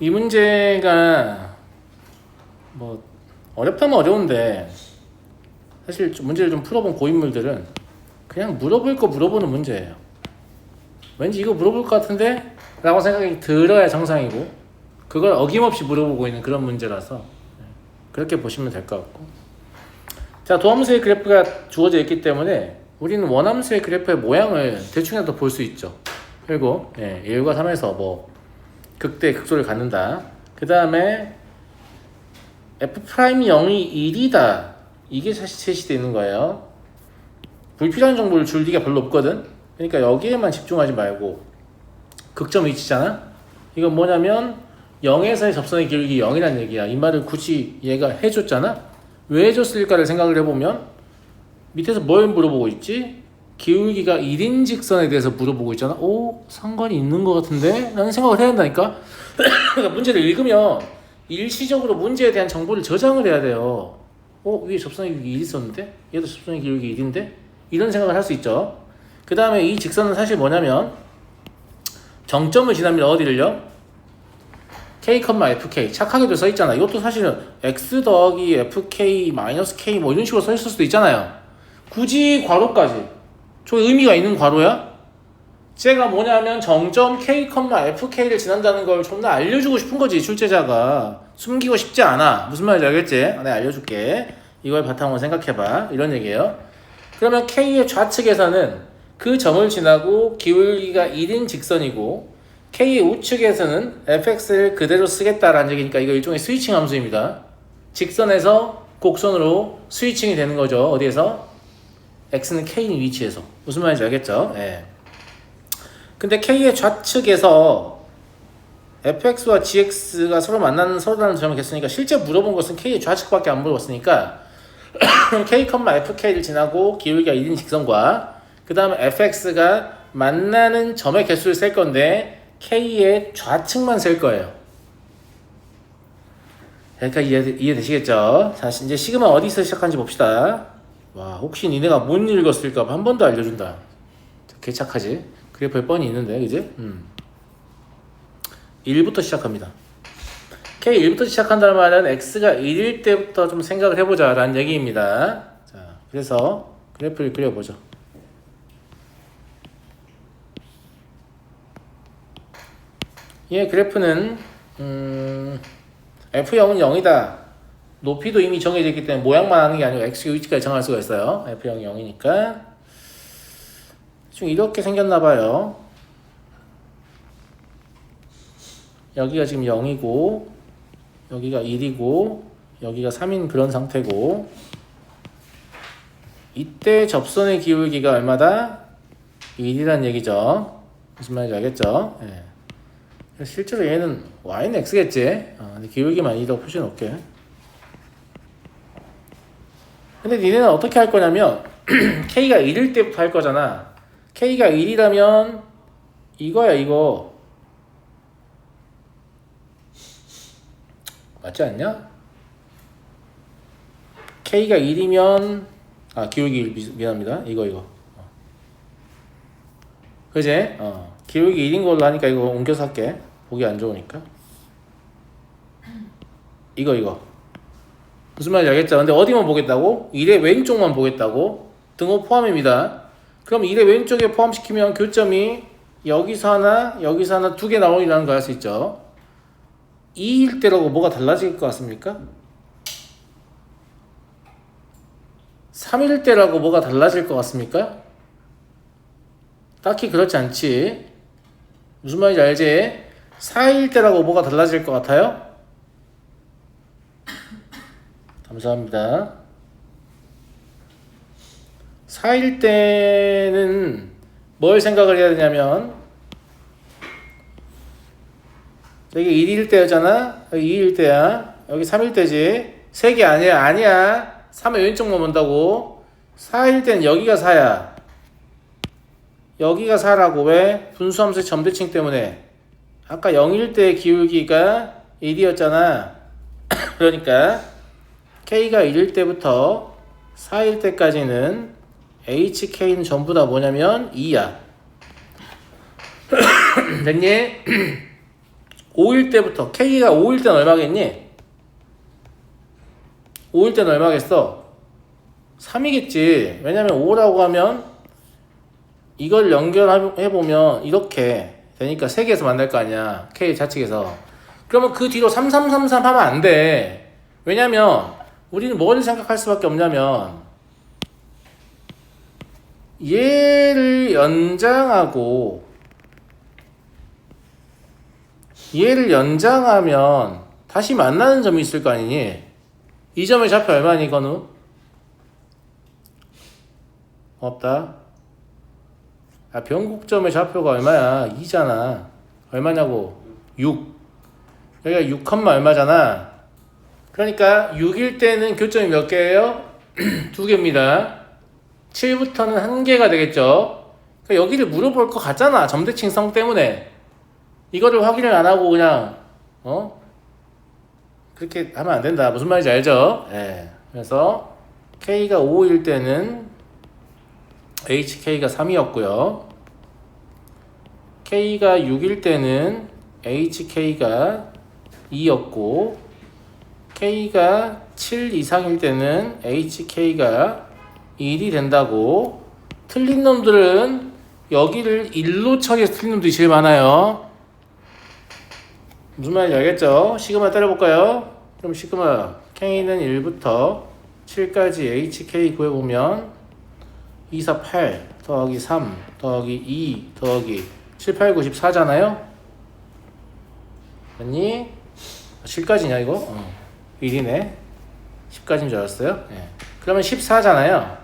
이 문제가 뭐 어렵다면 어려운데 사실 문제를 좀 풀어본 고인물들은 그냥 물어볼 거 물어보는 문제예요. 왠지 이거 물어볼 것 같은데? 라고 생각이 들어야 정상이고 그걸 어김없이 물어보고 있는 그런 문제라서 그렇게 보시면 될 것 같고, 자, 도함수의 그래프가 주어져 있기 때문에 우리는 원함수의 그래프의 모양을 대충이라도 볼 수 있죠. 그리고 1과 3에서 뭐 극대 극소를 갖는다. 그 다음에 F'이 0이 1이다. 이게 사실 제시되어 있는 거예요. 불필요한 정보를 줄 리가 별로 없거든. 그러니까 여기에만 집중하지 말고 극점 위치잖아. 이건 뭐냐면 0에서의 접선의 기울기 0이라는 얘기야. 이 말을 굳이 얘가 해줬잖아. 왜 해줬을까를 생각을 해보면 밑에서 뭘 물어보고 있지? 기울기가 1인 직선에 대해서 물어보고 있잖아. 오, 상관이 있는 것 같은데? 라는 생각을 해야 한다니까. 그러니까 문제를 읽으면 일시적으로 문제에 대한 정보를 저장을 해야 돼요. 위에 접선의 기울기 1이 있었는데? 얘도 접선의 기울기 1인데? 이런 생각을 할 수 있죠. 그 다음에 이 직선은 사실 뭐냐면 정점을 지나면 어디를요? K, FK 착하게도 써있잖아. 이것도 사실은 X 더하기 FK 마이너스 K 뭐 이런 식으로 써있을 수도 있잖아요. 굳이 괄호까지 저 의미가 있는 괄호야? 쟤가 뭐냐면 정점 K, FK를 지난다는 걸 존나 알려주고 싶은 거지. 출제자가 숨기고 싶지 않아. 무슨 말인지 알겠지? 내가 알려줄게. 이걸 바탕으로 생각해봐. 이런 얘기예요. 그러면 K의 좌측에서는 그 점을 지나고 기울기가 1인 직선이고 K의 우측에서는 fx를 그대로 쓰겠다라는 얘기니까 이거 일종의 스위칭 함수입니다. 직선에서 곡선으로 스위칭이 되는 거죠. 어디에서? x는 k인 위치에서. 무슨 말인지 알겠죠? 예. 근데 k의 좌측에서 fx와 gx가 서로 만나는 서로라는 점을 겠으니까 실제 물어본 것은 k의 좌측밖에 안 물어봤으니까 k, fk를 지나고 기울기가 1인 직선과 그 다음에 fx가 만나는 점의 개수를 셀 건데 K의 좌측만 셀 거예요. 그러니까 이해되시겠죠? 자, 이제 시그마 어디서 시작하는지 봅시다. 와, 혹시 니네가 못 읽었을까 한 번 더 알려준다. 개착하지? 그래프에 뻔히 있는데, 그지? 1부터 시작합니다. K 1부터 시작한다는 말은 X가 1일 때부터 좀 생각을 해보자 라는 얘기입니다. 자, 그래서 그래프를 그려보죠. 이 그래프는 F0은 0이다. 높이도 이미 정해져 있기 때문에 모양만 하는 게 아니고 X 위치까지 정할 수가 있어요. F0이 0이니까 좀 이렇게 생겼나봐요. 여기가 지금 0이고 여기가 1이고 여기가 3인 그런 상태고 이때 접선의 기울기가 얼마다? 1이란 얘기죠. 무슨 말인지 알겠죠? 네. 실제로 얘는 y는 x겠지. 근데 기울기만 2더 훨씬 높게. 근데 니네는 어떻게 할 거냐면 k가 1일 때부터 할 거잖아. k가 1이라면 이거야 이거. 맞지 않냐? k가 1이면 기울기 1 미안합니다. 이거. 그지? 기울기 1인 걸로 하니까 이거 옮겨서 할게. 보기 안 좋으니까. 이거. 무슨 말인지 알겠죠? 근데 어디만 보겠다고? 1의 왼쪽만 보겠다고? 등호 포함입니다. 그럼 1의 왼쪽에 포함시키면 교점이 여기서 하나 두 개 나오리라는 거 알 수 있죠? 2일 때라고 뭐가 달라질 것 같습니까? 3일 때라고 뭐가 달라질 것 같습니까? 딱히 그렇지 않지. 무슨 말인지 알지? 4일 때라고 뭐가 달라질 것 같아요? 감사합니다. 4일 때는 뭘 생각을 해야 되냐면 여기 1일 때였잖아. 여기 2일 때야. 여기 3일 때지. 3개 아니야. 3의 왼쪽만 본다고. 4일 때는 여기가 4야. 여기가 4라고. 왜? 분수함수의 점대칭 때문에. 아까 0일 때 기울기가 1이었잖아. 그러니까 K가 1일 때부터 4일 때까지는 HK는 전부 다 뭐냐면 2야. 됐니? 5일 때부터 K가 5일 때는 얼마겠니? 5일 때는 얼마겠어? 3이겠지. 왜냐면 5라고 하면 이걸 연결해보면 이렇게 되니까 3개에서 만날 거 아니야. K 좌측에서. 그러면 그 뒤로 3333 하면 안 돼. 왜냐면 우리는 뭘 생각할 수밖에 없냐면 얘를 연장하면 다시 만나는 점이 있을 거 아니니? 이 점의 좌표 얼마니, 건우? 없다. 아, 변곡점의 좌표가 얼마야? 2잖아. 얼마냐고? 6. 여기가 6, 얼마잖아. 그러니까 6일 때는 교점이 몇 개예요? 2개입니다. 7부터는 1개가 되겠죠. 그러니까 여기를 물어볼 것 같잖아. 점대칭성 때문에. 이거를 확인을 안 하고 그냥 그렇게 하면 안 된다. 무슨 말인지 알죠? 예. 그래서 K가 5일 때는 HK가 3이었고요. K가 6일 때는 HK가 2였고 K가 7 이상일 때는 HK가 1이 된다고. 틀린 놈들은 여기를 1로 처리해서 틀린 놈들이 제일 많아요. 무슨 말인지 알겠죠? 시그마 때려볼까요? 그럼 시그마 K는 1부터 7까지 HK 구해보면 2, 4, 8 더하기 3 더하기 2 더하기 7, 8, 9, 14잖아요? 맞니? 7까지냐 이거? 1이네. 10까지인 줄 알았어요? 네. 그러면 14잖아요.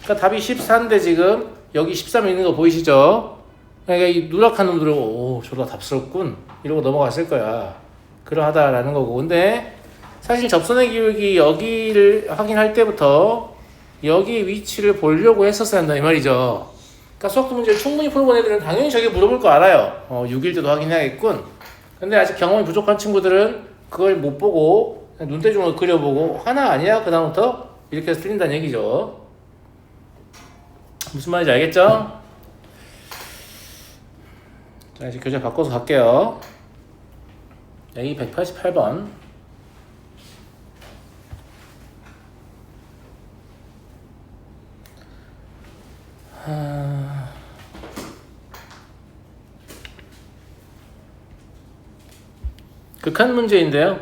그러니까 답이 14인데 지금 여기 13 있는 거 보이시죠? 그러니까 이 누락한 놈들은 오 저거 답스럽군 이러고 넘어갔을 거야. 그러하다라는 거고. 근데 사실 접선의 기울기 여기를 확인할 때부터 여기 위치를 보려고 했었어야 한다 이 말이죠. 그러니까 수학도 문제를 충분히 풀어본 애들은 당연히 저게 물어볼 거 알아요. 6일 때도 확인해야겠군. 근데 아직 경험이 부족한 친구들은 그걸 못 보고 눈대중으로 그려보고 하나 아니야? 그 다음부터 이렇게 해서 틀린다는 얘기죠. 무슨 말인지 알겠죠? 자, 이제 교재 바꿔서 갈게요. A 188번. 극한 문제인데요.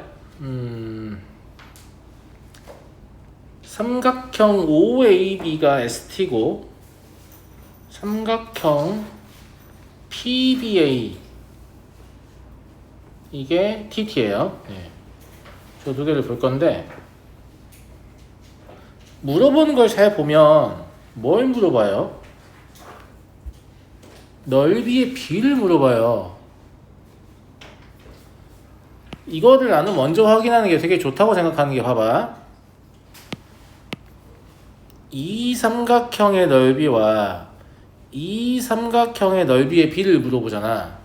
삼각형 OAB가 ST고 삼각형 PBA 이게 TT예요. 네. 저 두 개를 볼 건데 물어보는 걸 잘 보면 뭘 물어봐요? 넓이의 비를 물어봐요. 이거를 나는 먼저 확인하는 게 되게 좋다고 생각하는 게 봐봐. 이 삼각형의 넓이와 이 삼각형의 넓이의 비를 물어보잖아.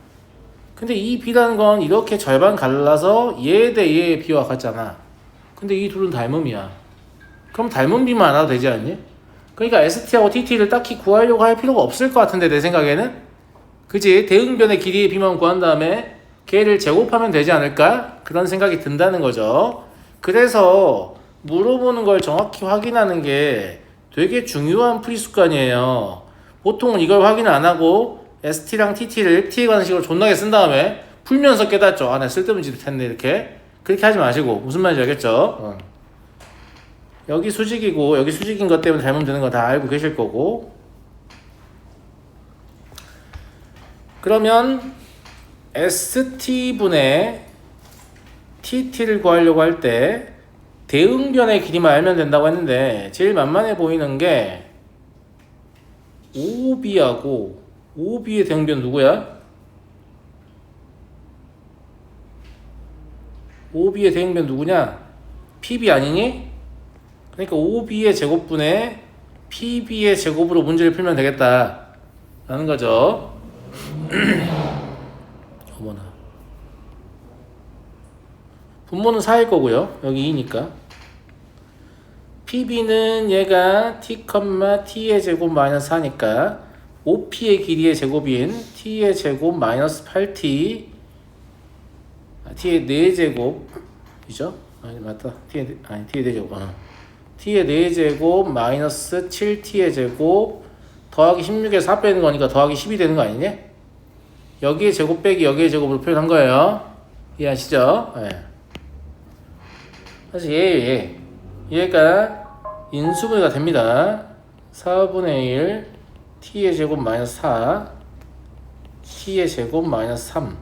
근데 이 비라는 건 이렇게 절반 갈라서 얘 대 얘의 비와 같잖아. 근데 이 둘은 닮음이야. 그럼 닮은 비만 알아도 되지 않니? 그러니까 ST하고 TT를 딱히 구하려고 할 필요가 없을 것 같은데 내 생각에는? 그지? 대응변의 길이의 비만 구한 다음에 걔를 제곱하면 되지 않을까? 그런 생각이 든다는 거죠. 그래서 물어보는 걸 정확히 확인하는 게 되게 중요한 풀이습관이에요. 보통은 이걸 확인 안 하고 ST랑 TT를 T에 관한 식으로 존나게 쓴 다음에 풀면서 깨닫죠. 아, 나 쓸데없는 짓을 했네 이렇게. 그렇게 하지 마시고 무슨 말인지 알겠죠? 여기 수직이고 여기 수직인 것 때문에 닮으면 되는 거 다 알고 계실 거고. 그러면 ST분의 TT를 구하려고 할 때 대응변의 길이만 알면 된다고 했는데 제일 만만해 보이는 게 OB하고 OB의 대응변 누구야? OB의 대응변 누구냐? PB 아니니? 그러니까 OB의 제곱분의 PB의 제곱으로 문제를 풀면 되겠다 라는 거죠. 어머나. 분모는 4일 거고요. 여기 2니까. PB는 얘가 T, T의 제곱 마이너스 4니까 OP의 길이의 제곱인 T의 제곱 마이너스 8T t의 4제곱이죠? 아니 맞다. t의 4제곱. t의 4제곱 마이너스 7t의 제곱 더하기 16에 4 빼는 거니까 더하기 10이 되는 거 아니냐? 여기에 제곱 빼기 여기에 제곱으로 표현한 거예요. 이해하시죠? 네. 사실 얘가 인수분해가 됩니다. 4분의 1 t의 제곱 마이너스 4 t의 제곱 마이너스 3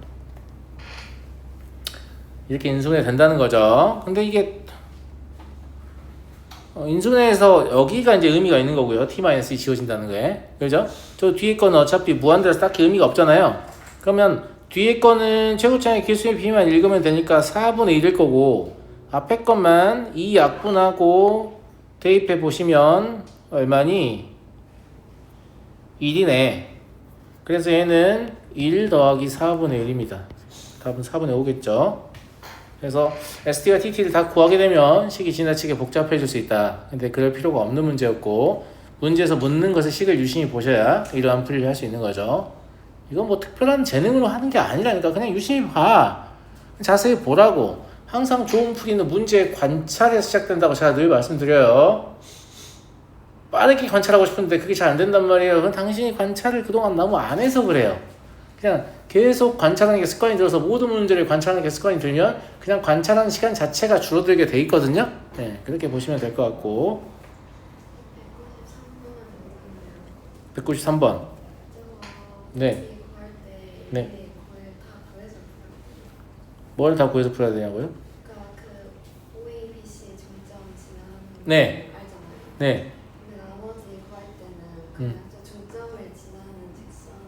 이렇게 인수분해 된다는 거죠. 근데 이게 인수분해에서 여기가 이제 의미가 있는 거고요. t-2 지워진다는 거에. 그죠? 저 뒤에 거는 어차피 무한대라서 딱히 의미가 없잖아요. 그러면 뒤에 거는 최고차의 기수의 비만 읽으면 되니까 4분의 1일 거고 앞에 것만 2 약분하고 대입해 보시면 얼마니? 1이네. 그래서 얘는 1 더하기 4분의 1입니다. 답은 4분의 5겠죠. 그래서 ST와 TT를 다 구하게 되면 식이 지나치게 복잡해질 수 있다. 근데 그럴 필요가 없는 문제였고 문제에서 묻는 것을 식을 유심히 보셔야 이러한 풀이를 할 수 있는 거죠. 이건 뭐 특별한 재능으로 하는 게 아니라니까. 그냥 유심히 봐. 자세히 보라고. 항상 좋은 풀이는 문제의 관찰에서 시작된다고 제가 늘 말씀드려요. 빠르게 관찰하고 싶은데 그게 잘 안 된단 말이에요. 그건 당신이 관찰을 그동안 너무 안 해서 그래요. 그냥 계속 관찰하는 게 습관이 들어서 모든 문제를 관찰하는 게 습관이 들면 그냥 관찰하는 시간 자체가 줄어들게 돼 있거든요. 네, 그렇게 보시면 될 것 같고 193번 네. 네. 뭘 다 구해서 풀어야 되냐고요? 그러니까 그 OABC 점점 지나는 네. 알잖아요. 네. 근데 나머지 구할 때는 그냥 저 중점을 지나는 직선을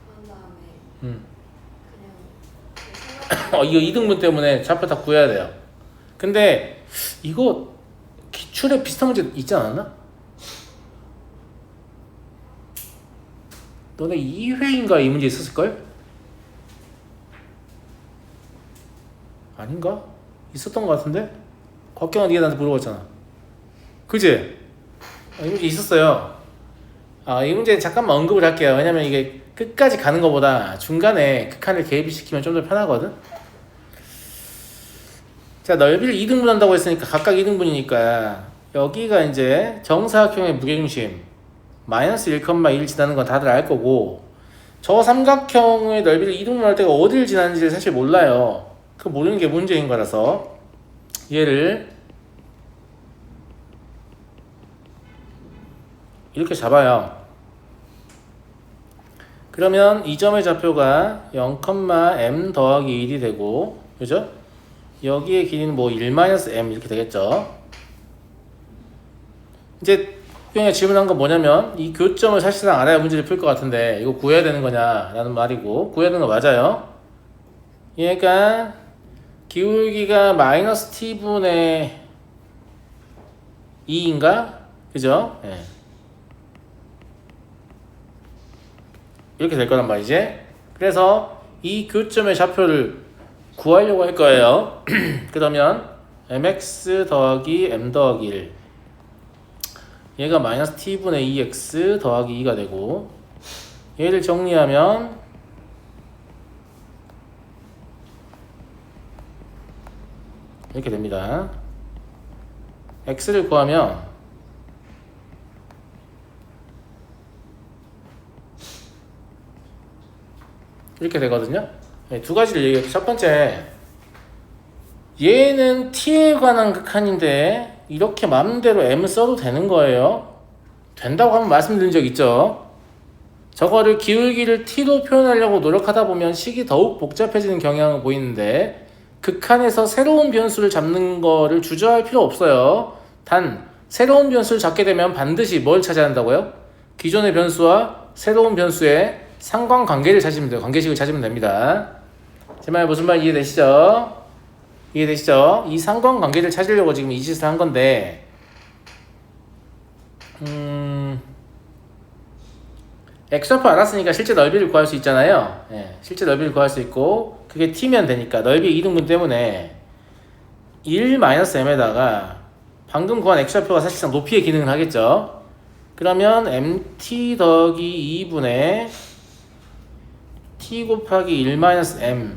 한 다음에 그냥 이거 이등분 때문에 좌표 다 구해야 돼요. 근데 이거 기출에 비슷한 문제 있지 않았나? 너네 2회인가 이 문제 있었을걸? 아닌가? 있었던 것 같은데? 곽경아 네가 나한테 물어봤잖아. 그치? 이 문제 있었어요. 이 문제는 잠깐만 언급을 할게요. 왜냐면 이게 끝까지 가는 것보다 중간에 극한을 개입시키면 좀 더 편하거든? 자, 넓이를 2등분 한다고 했으니까 각각 2등분이니까 여기가 이제 정사각형의 무게중심 마이너스 1,1 지나는 건 다들 알 거고 저 삼각형의 넓이를 2등분 할 때가 어디를 지나는지를 사실 몰라요. 그 모르는 게 문제인 거라서 얘를 이렇게 잡아요. 그러면 이 점의 좌표가 0,m 더하기 1이 되고 그죠? 여기의 길이는 뭐 1-m 이렇게 되겠죠. 이제 형이 질문한 건 뭐냐면 이 교점을 사실상 알아야 문제를 풀 것 같은데 이거 구해야 되는 거냐 라는 말이고 구해야 되는 거 맞아요. 얘가 기울기가 마이너스 t분의 2인가? 그죠? 네. 이렇게 될 거란 말이지. 그래서 이 교점의 좌표를 구하려고 할 거예요. 그러면 mx 더하기 m 더하기 1 얘가 마이너스 t분의 2x 더하기 2가 되고 얘를 정리하면 이렇게 됩니다. x를 구하면 이렇게 되거든요. 네, 두 가지를 얘기해요. 첫 번째, 얘는 t에 관한 극한인데 이렇게 마음대로 m 써도 되는 거예요. 된다고 한번 말씀드린 적 있죠. 저거를 기울기를 t로 표현하려고 노력하다 보면 식이 더욱 복잡해지는 경향을 보이는데 극한에서 새로운 변수를 잡는 거를 주저할 필요 없어요. 단 새로운 변수를 잡게 되면 반드시 뭘 찾아야 한다고요? 기존의 변수와 새로운 변수의 상관관계를 찾으면 돼요. 관계식을 찾으면 됩니다. 제 말 무슨 말 이해되시죠? 이해되시죠? 이 상관관계를 찾으려고 지금 이 짓을 한 건데 x좌표 알았으니까 실제 넓이를 구할 수 있잖아요. 예, 실제 넓이를 구할 수 있고 그게 t면 되니까 넓이 2등분 때문에 1-m에다가 방금 구한 x좌표가 사실상 높이의 기능을 하겠죠. 그러면 mt 더하기 2분의 t 곱하기 1-m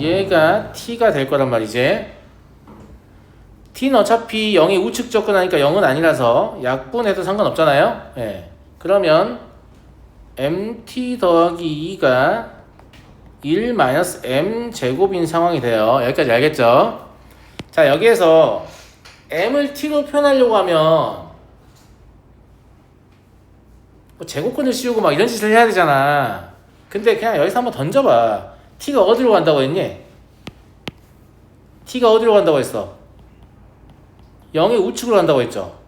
얘가 t가 될 거란 말이지. t는 어차피 0이 우측 접근하니까 0은 아니라서 약분해도 상관없잖아요. 예. 그러면 mt 더하기 2가 1 마이너스 m 제곱인 상황이 돼요. 여기까지 알겠죠? 자, 여기에서 m을 t로 표현하려고 하면 뭐 제곱근을 씌우고 막 이런 짓을 해야 되잖아. 근데 그냥 여기서 한번 던져봐. t가 어디로 간다고 했니? t가 어디로 간다고 했어? 0이 우측으로 간다고 했죠?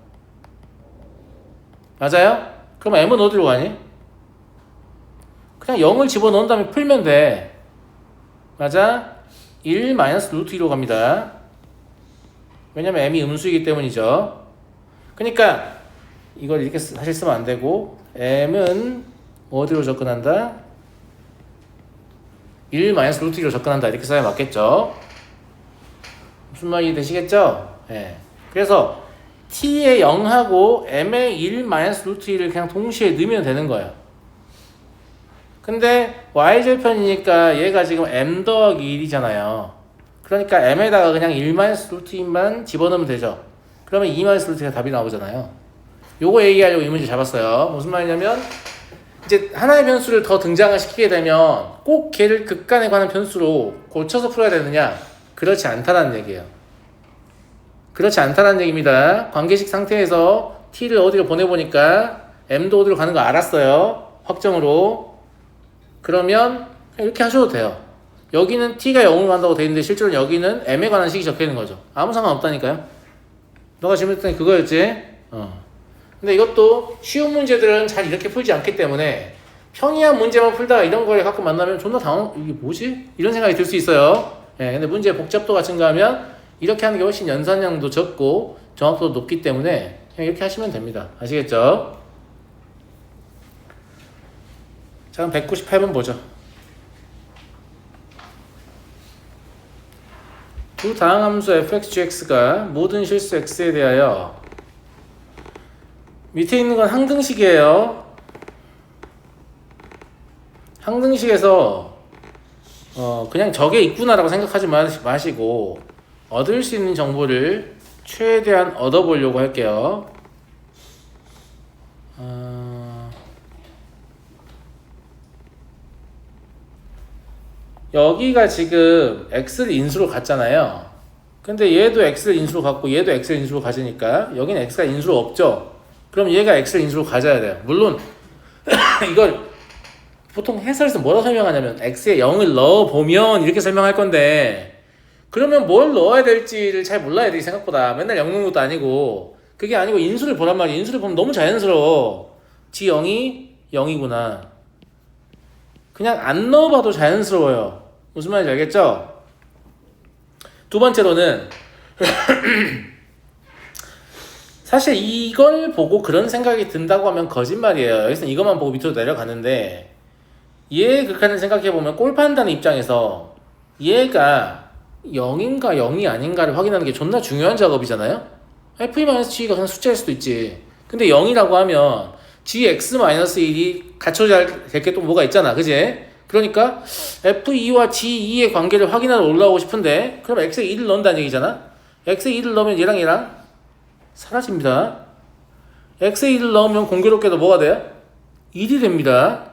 맞아요? 그럼 m은 어디로 가니? 그냥 0을 집어넣은 다음에 풀면 돼. 맞아? 1 마이너스 루트 2로 갑니다. 왜냐면 m이 음수이기 때문이죠. 그러니까 이걸 이렇게 사실 쓰면 안 되고 m은 어디로 접근한다? 1 마이너스 루트 2로 접근한다. 이렇게 써야 맞겠죠? 무슨 말이 되시겠죠? 예. 그래서 t의 0하고 m의 1 마이너스 루트 2를 그냥 동시에 넣으면 되는 거예요. 근데 y절편이니까 얘가 지금 m 더하기 1이잖아요. 그러니까 m에다가 그냥 1 마이너스 루트 2만 집어넣으면 되죠. 그러면 2 마이너스 루트 2가 답이 나오잖아요. 요거 얘기하려고 이 문제 잡았어요. 무슨 말이냐면 이제 하나의 변수를 더 등장을 시키게 되면 꼭 걔를 극간에 관한 변수로 고쳐서 풀어야 되느냐? 그렇지 않다는 얘기예요. 그렇지 않다는 얘기입니다. 관계식 상태에서 t를 어디로 보내보니까 m도 어디로 가는 거 알았어요. 확정으로. 그러면 이렇게 하셔도 돼요. 여기는 t가 0으로 간다고 돼 있는데 실제로 여기는 m에 관한 식이 적혀 있는 거죠. 아무 상관없다니까요. 너가 질문했더니 그거였지? 근데 이것도 쉬운 문제들은 잘 이렇게 풀지 않기 때문에 평이한 문제만 풀다가 이런 거에 가끔 만나면 존나 이게 뭐지? 이런 생각이 들 수 있어요. 예, 근데 문제의 복잡도가 증가하면 이렇게 하는 게 훨씬 연산량도 적고 정확도도 높기 때문에 그냥 이렇게 하시면 됩니다. 아시겠죠? 자, 그럼 198번 보죠. 두 다항 함수 fx, gx가 모든 실수 x에 대하여 밑에 있는 건 항등식이에요. 항등식에서 그냥 저게 있구나라고 생각하지 마시고 얻을 수 있는 정보를 최대한 얻어보려고 할게요. 여기가 지금 x를 인수로 갔잖아요. 근데 얘도 x를 인수로 갔고 얘도 x를 인수로 가지니까 여기는 x가 인수로 없죠. 그럼 얘가 x를 인수로 가져야 돼요. 물론 이걸 보통 해설에서 뭐라고 설명하냐면 x에 0을 넣어보면 이렇게 설명할 건데 그러면 뭘 넣어야 될지를 잘 몰라야 돼. 생각보다 맨날 0 넣는 것도 아니고 그게 아니고 인수를 보란 말이야. 인수를 보면 너무 자연스러워. g0이 0이구나. 그냥 안 넣어봐도 자연스러워요. 무슨 말인지 알겠죠? 두 번째로는 사실 이걸 보고 그런 생각이 든다고 하면 거짓말이에요. 여기서는 이것만 보고 밑으로 내려가는데 얘의 극한을 생각해보면 골 판다는 입장에서 얘가 0인가 0이 아닌가를 확인하는 게 존나 중요한 작업이잖아요. f-g가 그냥 숫자일 수도 있지. 근데 0이라고 하면 gx-1이 갖춰져야 될 게 또 뭐가 있잖아. 그지? 그러니까 f2와 g2의 관계를 확인하러 올라오고 싶은데 그럼 x에 1을 넣는다는 얘기잖아. x에 1을 넣으면 얘랑 사라집니다. x에 1을 넣으면 공교롭게도 뭐가 돼요? 1이 됩니다.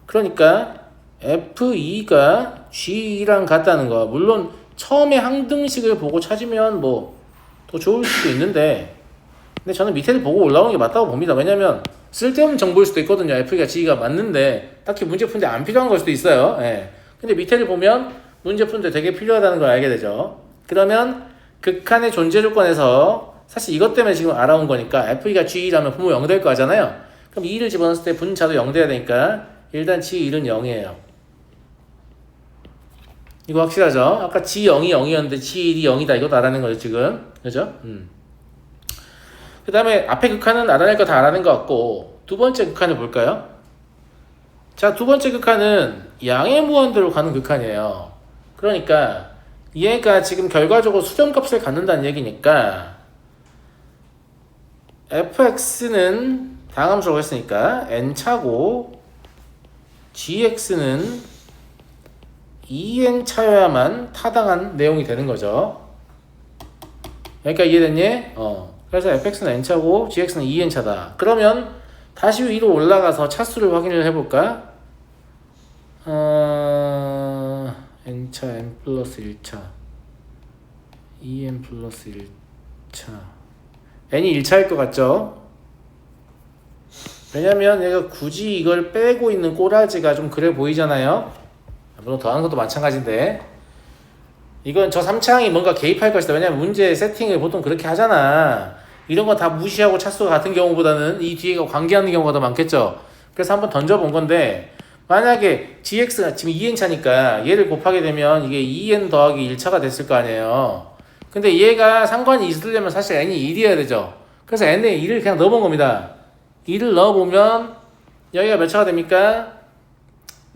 그러니까 f2가 g2랑 같다는 거. 물론 처음에 항등식을 보고 찾으면 뭐 더 좋을 수도 있는데 근데 저는 밑에를 보고 올라오는 게 맞다고 봅니다. 왜냐면 쓸데없는 정보일 수도 있거든요. f가 g가 맞는데 딱히 문제 푸는데 안 필요한 걸 수도 있어요. 예. 근데 밑에를 보면 문제 푸는데 되게 필요하다는 걸 알게 되죠. 그러면 극한의 존재 조건에서 사실 이것 때문에 지금 알아온 거니까 f가 g라면 분모 0 될 거 하잖아요. 그럼 2를 집어넣었을 때 분자도 0 돼야 되니까 일단 g1은 0이에요. 이거 확실하죠? 아까 g0이 0이었는데 g1이 0이다. 이것도 알아낸 거죠 지금. 그죠? 그 다음에 앞에 극한은 알아낼 거 다 알아낸 것 같고 두 번째 극한을 볼까요? 자, 두 번째 극한은 양의 무한대로 가는 극한이에요. 그러니까 얘가 지금 결과적으로 수렴값을 갖는다는 얘기니까 fx는 다항함수라고 했으니까 n차고 gx는 2n 차여야만 타당한 내용이 되는 거죠. 그러니까 이해됐니? 그래서 fx는 n 차고 gx는 2n 차다. 그러면 다시 위로 올라가서 차수를 확인을 해볼까? n차 n 플러스 1차 2n 플러스 1차 n이 1차일 것 같죠? 왜냐면 얘가 굳이 이걸 빼고 있는 꼬라지가 좀 그래 보이잖아요. 물론 더하는 것도 마찬가지인데 이건 저 3차항이 뭔가 개입할 것이다. 왜냐면 문제 세팅을 보통 그렇게 하잖아. 이런 거 다 무시하고 차수가 같은 경우보다는 이 뒤에가 관계하는 경우가 더 많겠죠. 그래서 한번 던져본 건데 만약에 gx가 지금 2n차니까 얘를 곱하게 되면 이게 2n 더하기 1차가 됐을 거 아니에요. 근데 얘가 상관이 있으려면 사실 n이 1이어야 되죠. 그래서 n에 1을 그냥 넣어본 겁니다. 2를 넣어보면 여기가 몇 차가 됩니까?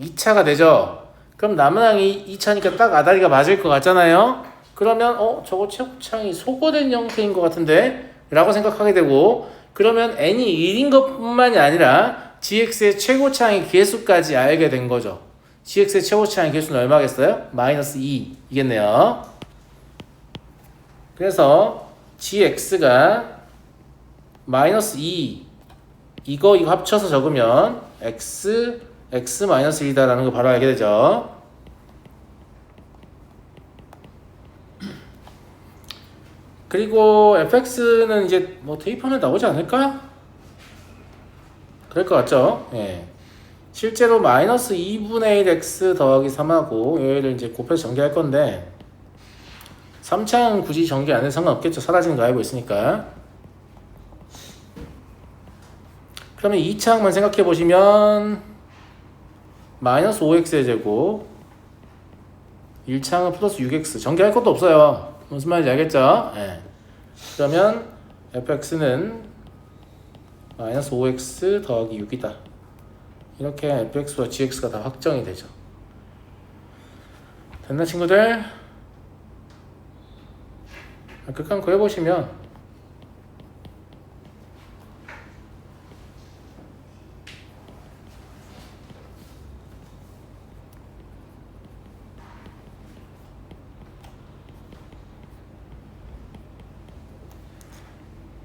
2차가 되죠. 그럼 남은 항이 2차니까 딱 아다리가 맞을 것 같잖아요. 그러면 저거 최고차항이 소거된 형태인 것 같은데 라고 생각하게 되고 그러면 n이 1인 것뿐만이 아니라 gx의 최고차항의 개수까지 알게 된 거죠. gx의 최고차항의 개수는 얼마겠어요? 마이너스 2이겠네요. 그래서 gx가 마이너스 2 이거 합쳐서 적으면 x 마이너스 1이다라는 거 바로 알게 되죠. 그리고 fx는 이제 뭐 대입하면 나오지 않을까? 그럴 것 같죠? 예. 실제로 마이너스 2분의 1 x 더하기 3하고 얘를 이제 곱해서 전개할 건데 3차는 굳이 전개 안 해도 상관없겠죠. 사라지는 거 알고 있으니까. 그러면 2차항만 생각해 보시면 마이너스 5x의 제곱 1차항은 플러스 6x 전개할 것도 없어요. 무슨 말인지 알겠죠? 예. 그러면 fx는 마이너스 5x 더하기 6이다. 이렇게 fx와 gx가 다 확정이 되죠. 됐나 친구들? 극한 구해보시면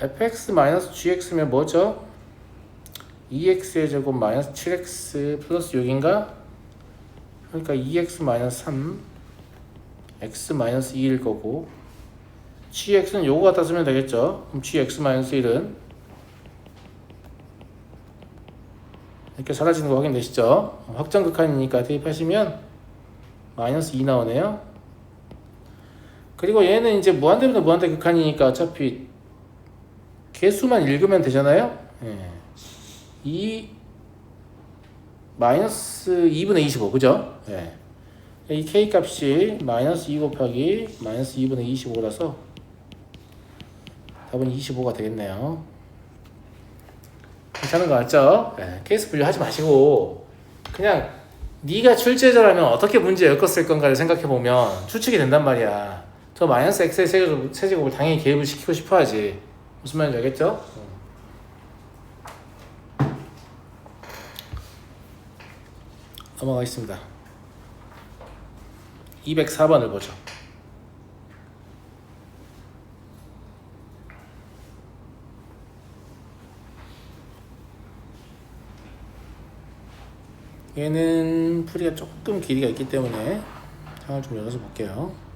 fx-gx면 뭐죠? 2x의 제곱 마이너스 7x 플러스 6인가? 그러니까 2x-3 x-2일 거고 gx는 요거 갖다 쓰면 되겠죠? 그럼 gx-1은 이렇게 사라지는 거 확인되시죠? 확정극한이니까 대입하시면 마이너스 2 나오네요. 그리고 얘는 이제 무한대부터 무한대 극한이니까 어차피 개수만 읽으면 되잖아요. 예. 이 마이너스 2분의 25 그죠? 예. 이 k 값이 마이너스 2 곱하기 마이너스 2분의 25라서 답은 25가 되겠네요. 괜찮은 거 같죠? 예. 케이스 분류하지 마시고 그냥 네가 출제자라면 어떻게 문제 엮었을 건가를 생각해보면 추측이 된단 말이야. 저 마이너스 x의 세제곱을 당연히 개입을 시키고 싶어야지. 무슨 말인지 알겠죠? 넘어가겠습니다. 204번을 보죠. 얘는 풀이가 조금 길이가 있기 때문에 창을 좀 열어서 볼게요.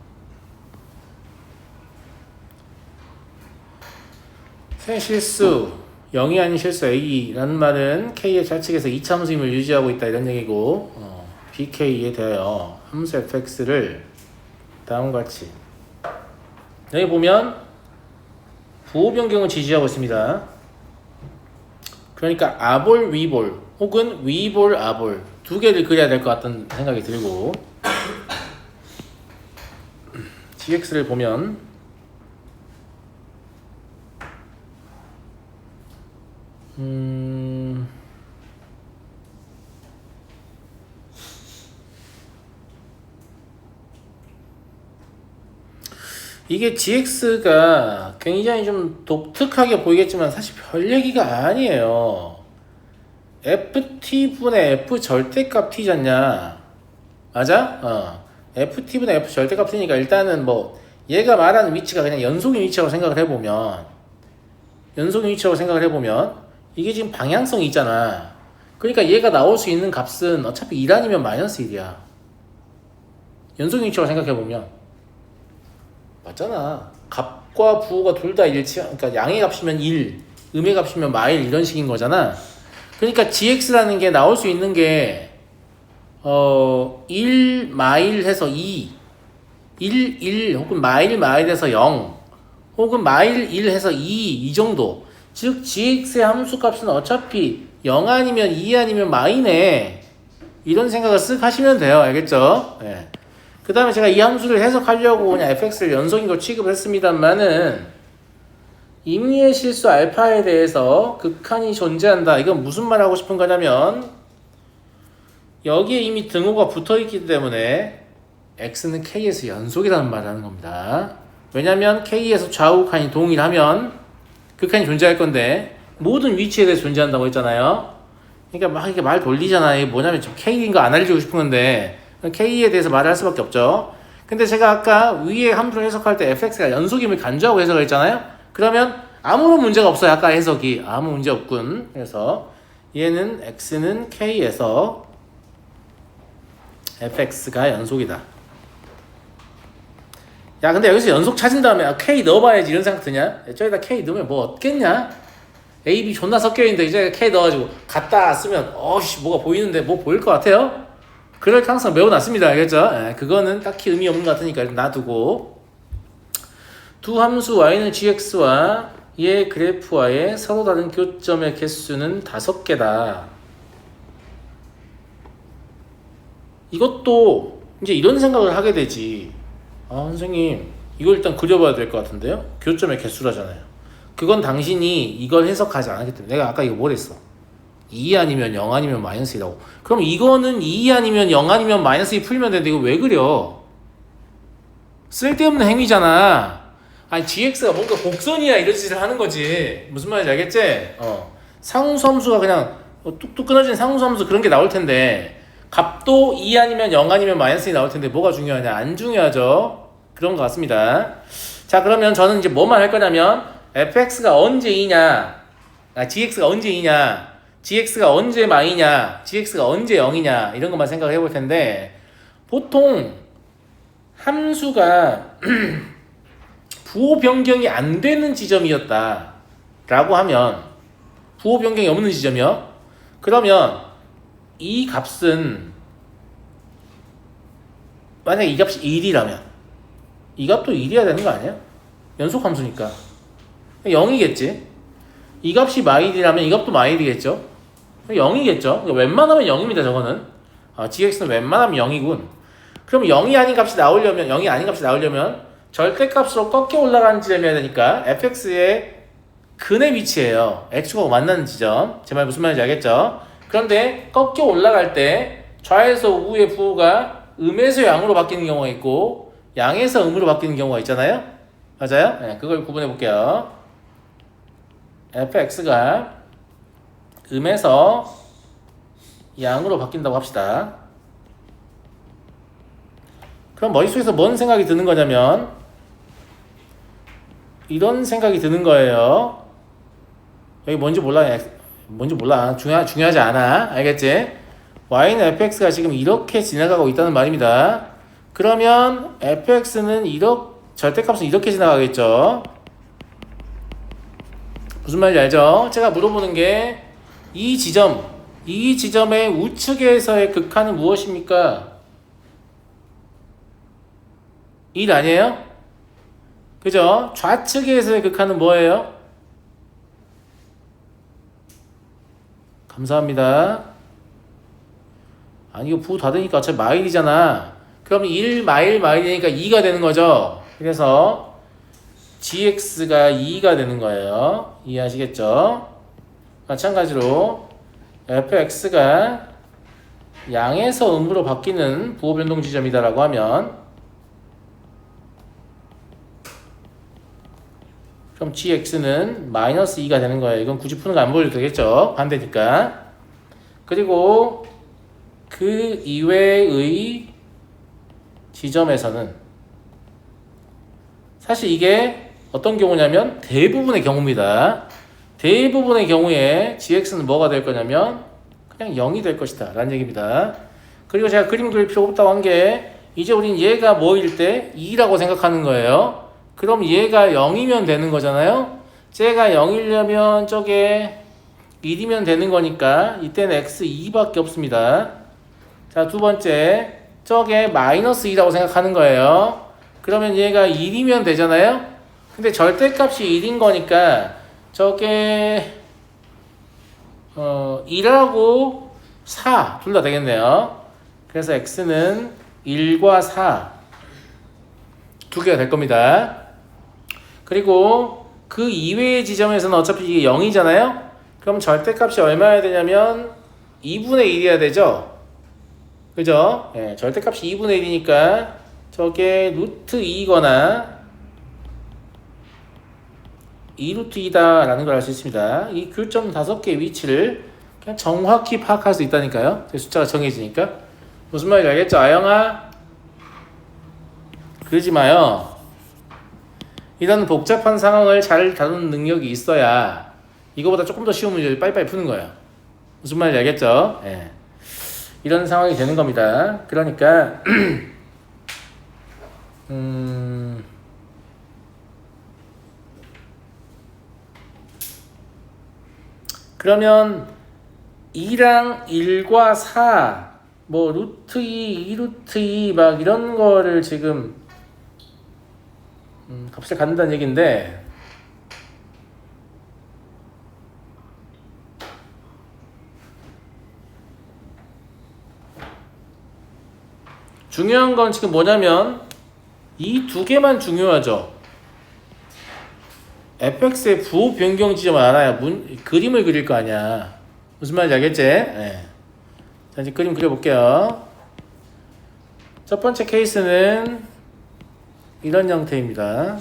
새 실수 0이 아닌 실수 A라는 말은 K의 좌측에서 2차 함수임을 유지하고 있다 이런 얘기고 BK에 대하여 함수 fx를 다음과 같이 여기 보면 부호 변경을 지지하고 있습니다. 그러니까 아볼 위볼 혹은 위볼 아볼 두 개를 그려야 될 것 같다는 생각이 들고 gx를 보면 이게 gx가 굉장히 좀 독특하게 보이겠지만 사실 별 얘기가 아니에요. ft분의 f 절대값 t잖냐 맞아? ft분의 f 절대값이니까 일단은 뭐 얘가 말하는 위치가 그냥 연속인 위치라고 생각을 해보면 이게 지금 방향성이 있잖아. 그러니까 얘가 나올 수 있는 값은 어차피 1 아니면 마이너스 1이야. 연속인 위치라고 생각해보면 맞잖아. 값과 부호가 둘 다 일치, 그러니까 양의 값이면 1, 음의 값이면 마일 이런 식인 거잖아. 그러니까 gx라는 게 나올 수 있는 게 1 마일 해서 2, 1 혹은 마일 해서 0 혹은 마일 1 해서 2 이 정도. 즉 gx의 함수 값은 어차피 0 아니면 2 아니면 마이네. 이런 생각을 쓱 하시면 돼요. 알겠죠? 네. 그 다음에 제가 이 함수를 해석하려고 그냥 fx를 연속인 걸 취급을 했습니다만은 임의의 실수 알파에 대해서 극한이 존재한다. 이건 무슨 말 하고 싶은 거냐면 여기에 이미 등호가 붙어있기 때문에 x는 k에서 연속이라는 말을 하는 겁니다. 왜냐면 k에서 좌우 칸이 동일하면 극한이 존재할 건데 모든 위치에 대해서 존재한다고 했잖아요. 그러니까 막 이렇게 말 돌리잖아. 이게 뭐냐면 좀 k인 거 안 알려주고 싶은 건데 k에 대해서 말을 할 수밖에 없죠. 근데 제가 아까 위에 함수를 해석할 때 fx가 연속임을 간주하고 해석을 했잖아요. 그러면 아무런 문제가 없어요. 아까 해석이 아무 문제 없군. 그래서 얘는 x는 k에서 fx가 연속이다. 야 근데 여기서 연속 찾은 다음에 k 넣어봐야지 이런 생각 드냐? 저기다 k 넣으면 뭐 얻겠냐? a, b 존나 섞여있는데 이제 k 넣어가지고 갖다 쓰면 어씨 뭐가 보이는데 뭐 보일 것 같아요? 그럴 가능성 매우 낮습니다. 알겠죠? 그거는 딱히 의미 없는 것 같으니까 일단 놔두고 두 함수 y는 gx와 얘 그래프와의 서로 다른 교점의 개수는 5개다. 이것도 이제 이런 생각을 하게 되지. 선생님 이걸 일단 그려봐야 될 것 같은데요? 교점의 개수라잖아요. 그건 당신이 이걸 해석하지 않았기 때문에 내가 아까 이거 뭘 했어? 2 아니면 0 아니면 마이너스 2라고. 그럼 이거는 2 아니면 0 아니면 마이너스 2 풀면 되는데 이거 왜 그려? 쓸데없는 행위잖아. 아니 gx가 뭔가 곡선이야 이런 짓을 하는 거지. 무슨 말인지 알겠지? 상수함수가 그냥 뚝뚝 끊어진 상수함수 그런 게 나올 텐데 값도 2 아니면 0 아니면 마이너스 2 나올 텐데 뭐가 중요하냐? 안 중요하죠. 그런 것 같습니다. 자 그러면 저는 이제 뭐만 할 거냐면 fx가 언제 2냐 gx가 언제 2냐 gx가 언제 마이냐 gx가 언제 0이냐 이런 것만 생각을 해볼 텐데 보통 함수가 부호 변경이 안 되는 지점이었다 라고 하면 부호 변경이 없는 지점이요? 그러면 이 값은 만약에 이 값이 1이라면 이 값도 1이어야 되는 거 아니야? 연속 함수니까 0이겠지. 이 값이 마일이라면 이 값도 마일이겠죠. 0이겠죠. 웬만하면 0입니다. 저거는 gx는 웬만하면 0이군. 그럼 0이 아닌 값이 나오려면 절대값으로 꺾여 올라가는 지점이어야 되니까 fx의 근의 위치예요. x축하고 만나는 지점. 제 말 무슨 말인지 알겠죠? 그런데 꺾여 올라갈 때 좌에서 우의 부호가 음에서 양으로 바뀌는 경우가 있고 양에서 음으로 바뀌는 경우가 있잖아요. 맞아요? 네, 그걸 구분해 볼게요. fx가 음에서 양으로 바뀐다고 합시다. 그럼 머릿속에서 뭔 생각이 드는 거냐면 이런 생각이 드는 거예요. 여기 뭔지 몰라. 중요하지 않아. 알겠지? y는 fx가 지금 이렇게 지나가고 있다는 말입니다. 그러면 fx는 절대값은 이렇게 지나가겠죠. 무슨 말인지 알죠? 제가 물어보는 게 이 지점의 우측에서의 극한은 무엇입니까? 1 아니에요? 그죠? 좌측에서의 극한은 뭐예요? 감사합니다. 아니 이거 부호 다 되니까 어차피 마일이잖아. 그럼 1 마일이니까 2가 되는 거죠. 그래서 gx가 2가 되는 거예요. 이해하시겠죠? 마찬가지로 fx가 양에서 음으로 바뀌는 부호 변동 지점이다라고 하면 그럼 gx는 마이너스 2가 되는 거예요. 이건 굳이 푸는 거 안 보여도 되겠죠? 반대니까. 그리고 그 이외의 지점에서는 사실 이게 어떤 경우냐면 대부분의 경우입니다. 대부분의 경우에 gx는 뭐가 될 거냐면 그냥 0이 될 것이다 라는 얘기입니다. 그리고 제가 그림 그릴 필요 없다고 한 게 이제 우린 얘가 뭐일 때 2라고 생각하는 거예요. 그럼 얘가 0이면 되는 거잖아요. 쟤가 0이려면 저게 1이면 되는 거니까 이때는 x 2밖에 없습니다. 자, 두 번째 저게 마이너스 2라고 생각하는 거예요. 그러면 얘가 1이면 되잖아요. 근데 절대값이 1인 거니까 저게 1하고 4 둘 다 되겠네요. 그래서 x는 1과 4 두 개가 될 겁니다. 그리고 그 이외의 지점에서는 어차피 이게 0이잖아요. 그럼 절대값이 얼마여야 되냐면 2분의 1이어야 되죠. 그죠? 예, 절대값이 2분의 1이니까 저게 루트 2거나 2루트 2다 라는 걸 알 수 있습니다. 이 교점 5개의 위치를 그냥 정확히 파악할 수 있다니까요. 숫자가 정해지니까. 무슨 말인지 알겠죠? 아영아? 그러지 마요. 이런 복잡한 상황을 잘 다루는 능력이 있어야 이거보다 조금 더 쉬운 문제를 빨리빨리 푸는 거예요. 무슨 말인지 알겠죠? 예. 이런 상황이 되는 겁니다. 그러니까 그러면 2랑 1과 4 뭐 루트 2, 2루트 2 막 이런 거를 지금 값을 갖는다는 얘기인데 중요한 건 지금 뭐냐면 이 두 개만 중요하죠. fx의 부호 변경 지점을 알아야 그림을 그릴 거 아니야. 무슨 말인지 알겠지? 네. 자, 이제 그림 그려볼게요. 첫 번째 케이스는 이런 형태입니다.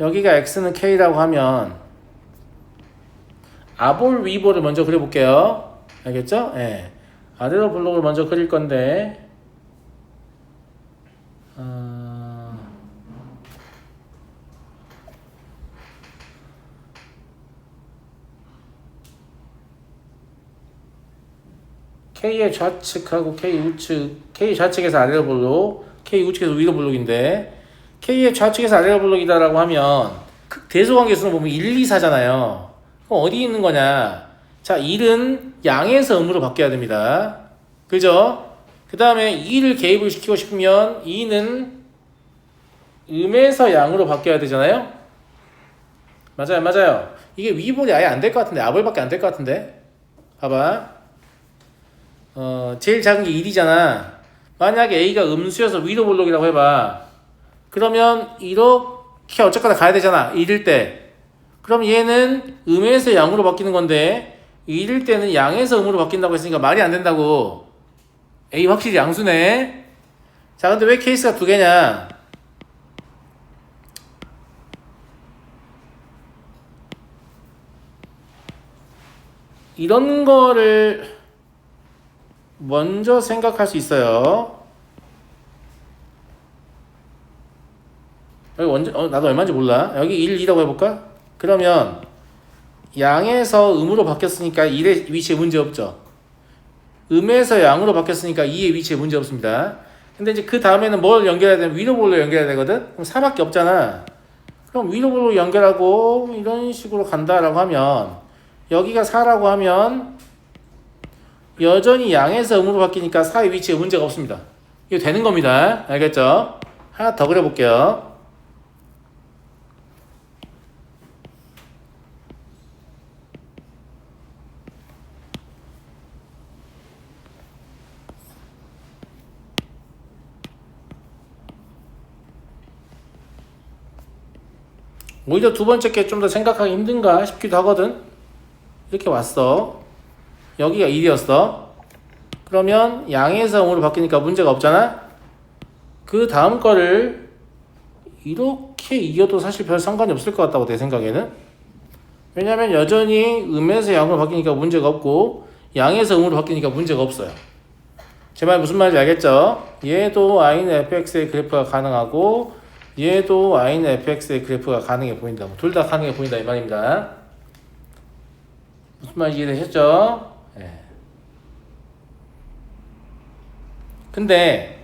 여기가 x는 k라고 하면 아볼 위볼을 먼저 그려볼게요. 알겠죠? 예. 아래로 블록을 먼저 그릴 건데 K의 좌측하고 K 우측, K 좌측에서 아래로 블록, K 우측에서 위로 블록인데 K의 좌측에서 아래로 블록이다라고 하면 대소관계수는 보면 1, 2, 4잖아요. 그럼 어디 있는 거냐? 자, 1은 양에서 음으로 바뀌어야 됩니다. 그죠? 그 다음에 2를 개입을 시키고 싶으면 2는 음에서 양으로 바뀌어야 되잖아요. 맞아요, 맞아요. 이게 위볼이 아예 안 될 것 같은데, 아볼밖에 안 될 것 같은데. 봐봐. 제일 작은 게 1이잖아. 만약에 A가 음수여서 위로 볼록이라고 해봐. 그러면 이렇게 어쨌거나 가야 되잖아. 1일 때. 그럼 얘는 음에서 양으로 바뀌는 건데 1일 때는 양에서 음으로 바뀐다고 했으니까 말이 안 된다고. A 확실히 양수네. 자, 근데 왜 케이스가 두 개냐? 이런 거를 먼저 생각할 수 있어요. 여기 나도 얼마인지 몰라. 여기 1, 2라고 해볼까? 그러면 양에서 음으로 바뀌었으니까 1의 위치에 문제 없죠. 음에서 양으로 바뀌었으니까 2의 위치에 문제 없습니다. 근데 이제 그 다음에는 뭘 연결해야 되면 위로 볼로 연결해야 되거든? 그럼 4밖에 없잖아. 그럼 위로 볼로 연결하고 이런 식으로 간다라고 하면 여기가 4라고 하면 여전히 양에서 음으로 바뀌니까 4의 위치에 문제가 없습니다. 이거 되는 겁니다. 알겠죠? 하나 더 그려볼게요. 오히려 두 번째 게 좀 더 생각하기 힘든가 싶기도 하거든. 이렇게 왔어. 여기가 1이었어. 그러면 양에서 음으로 바뀌니까 문제가 없잖아. 그 다음 거를 이렇게 이어도 사실 별 상관이 없을 것 같다고 내 생각에는. 왜냐면 여전히 음에서 양으로 바뀌니까 문제가 없고 양에서 음으로 바뀌니까 문제가 없어요. 제 말 무슨 말인지 알겠죠? 얘도 y는 fx의 그래프가 가능하고 얘도 y는 fx의 그래프가 가능해 보인다. 둘 다 가능해 보인다 이 말입니다. 무슨 말인지 이해되셨죠? 네. 근데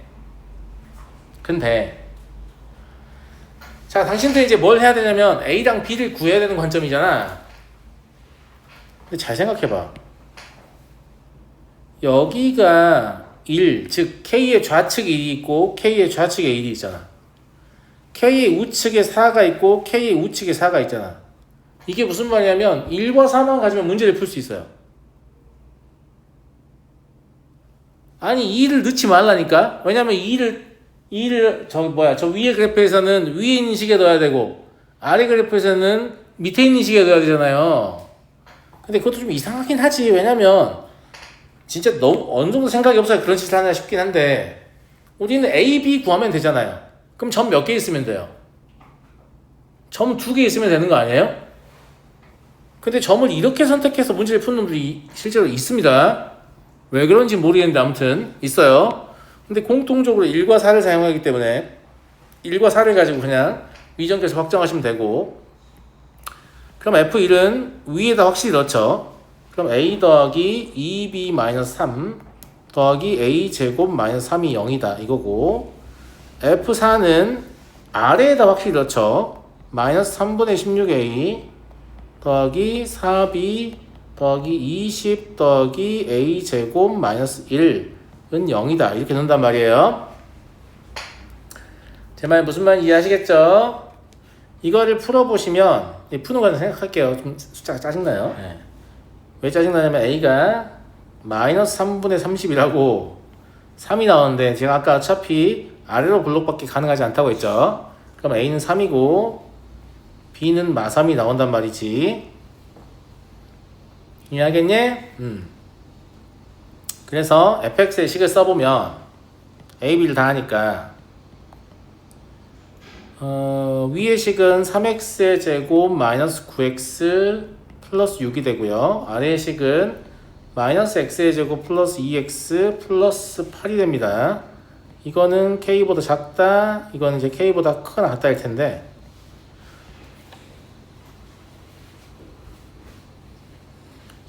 자, 당신들 이제 뭘 해야 되냐면 A랑 B를 구해야 되는 관점이잖아. 근데 잘 생각해봐. 여기가 1, 즉 K의 좌측 1이 있고 K의 좌측에 1이 있잖아. K의 우측에 4가 있고 K의 우측에 4가 있잖아. 이게 무슨 말이냐면 1과 4만 가지면 문제를 풀 수 있어요. 아니 2를 넣지 말라니까. 왜냐면 2를 저 위에 그래프에서는 위에 있는 식에 넣어야 되고 아래 그래프에서는 밑에 있는 식에 넣어야 되잖아요. 근데 그것도 좀 이상하긴 하지. 왜냐면 진짜 너무 어느 정도 생각이 없어야 그런 짓을 하나 싶긴 한데 우리는 A, B 구하면 되잖아요. 그럼 점 몇 개 있으면 돼요? 점 2개 있으면 되는 거 아니에요? 근데 점을 이렇게 선택해서 문제를 푸는 놈들이 실제로 있습니다. 왜 그런지 모르겠는데 아무튼 있어요. 근데 공통적으로 1과 4를 사용하기 때문에 1과 4를 가지고 그냥 위전께서 확정하시면 되고 그럼 F1은 위에다 확실히 넣죠. 그럼 A 더하기 2B-3 더하기 A 제곱 마이너스 3이 0이다 이거고 F4는 아래에다 확실히 넣죠. 마이너스 3분의 16A 더하기 4B 더하기 20 더하기 A 제곱 마이너스 1은 0이다 이렇게 넣는단 말이에요. 제 말 무슨 말인지 이해하시겠죠? 이거를 풀어보시면 푸는 거는 생각할게요. 좀 숫자가 짜증나요. 네. 왜 짜증나냐면 A가 마이너스 3분의 30이라고 3이 나오는데 제가 아까 어차피 아래로 블록밖에 가능하지 않다고 했죠. 그럼 A는 3이고 B는 마3이 나온단 말이지. 이해하겠니? 그래서 fx의 식을 써보면 a, b를 다 하니까 위의 식은 3x의 제곱 마이너스 9x 플러스 6이 되고요. 아래의 식은 마이너스 x의 제곱 플러스 2x 플러스 8이 됩니다. 이거는 k보다 작다, 이거는 이제 k보다 크거나 같다일 텐데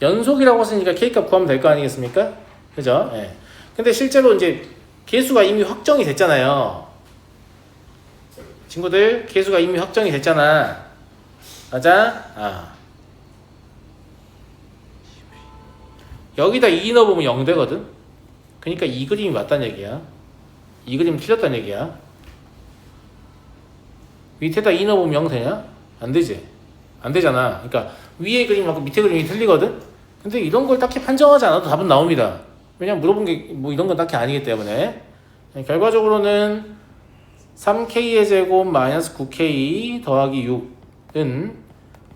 연속이라고 했으니까 k값 구하면 될 거 아니겠습니까? 그죠? 예. 근데 실제로 이제 개수가 이미 확정이 됐잖아요. 친구들, 개수가 이미 확정이 됐잖아. 맞아? 여기다 2 넣어보면 0 되거든? 그러니까 이 그림이 맞다는 얘기야. 이 그림 틀렸다는 얘기야. 밑에다 2 넣어보면 0 되냐? 안 되지. 안 되잖아. 그러니까 위에 그림하고 밑에 그림이 틀리거든? 근데 이런 걸 딱히 판정하지 않아도 답은 나옵니다. 왜냐면 물어본 게 뭐 이런 건 딱히 아니기 때문에. 결과적으로는 3k의 제곱 마이너스 9k 더하기 6은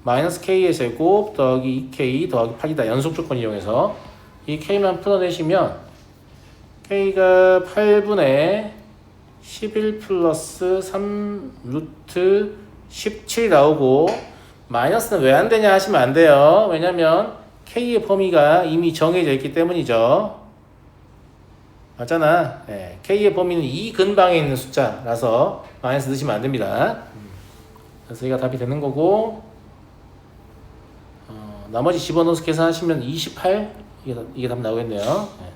마이너스 k의 제곱 더하기 2k 더하기 8이다. 연속 조건 이용해서 이 k만 풀어내시면 k가 8분의 11 플러스 3 루트 17 나오고 마이너스는 왜 안 되냐 하시면 안 돼요. 왜냐면 k의 범위가 이미 정해져 있기 때문이죠. 맞잖아. 네. k의 범위는 이 근방에 있는 숫자라서 마이너스 넣으시면 안 됩니다. 그래서 이가 답이 되는 거고 나머지 집어넣어서 계산하시면 28 이게 답 나오겠네요. 네.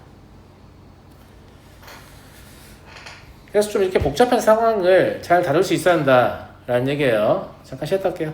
그래서 좀 이렇게 복잡한 상황을 잘 다룰 수 있어야 한다 라는 얘기예요. 잠깐 쉬었다 할게요.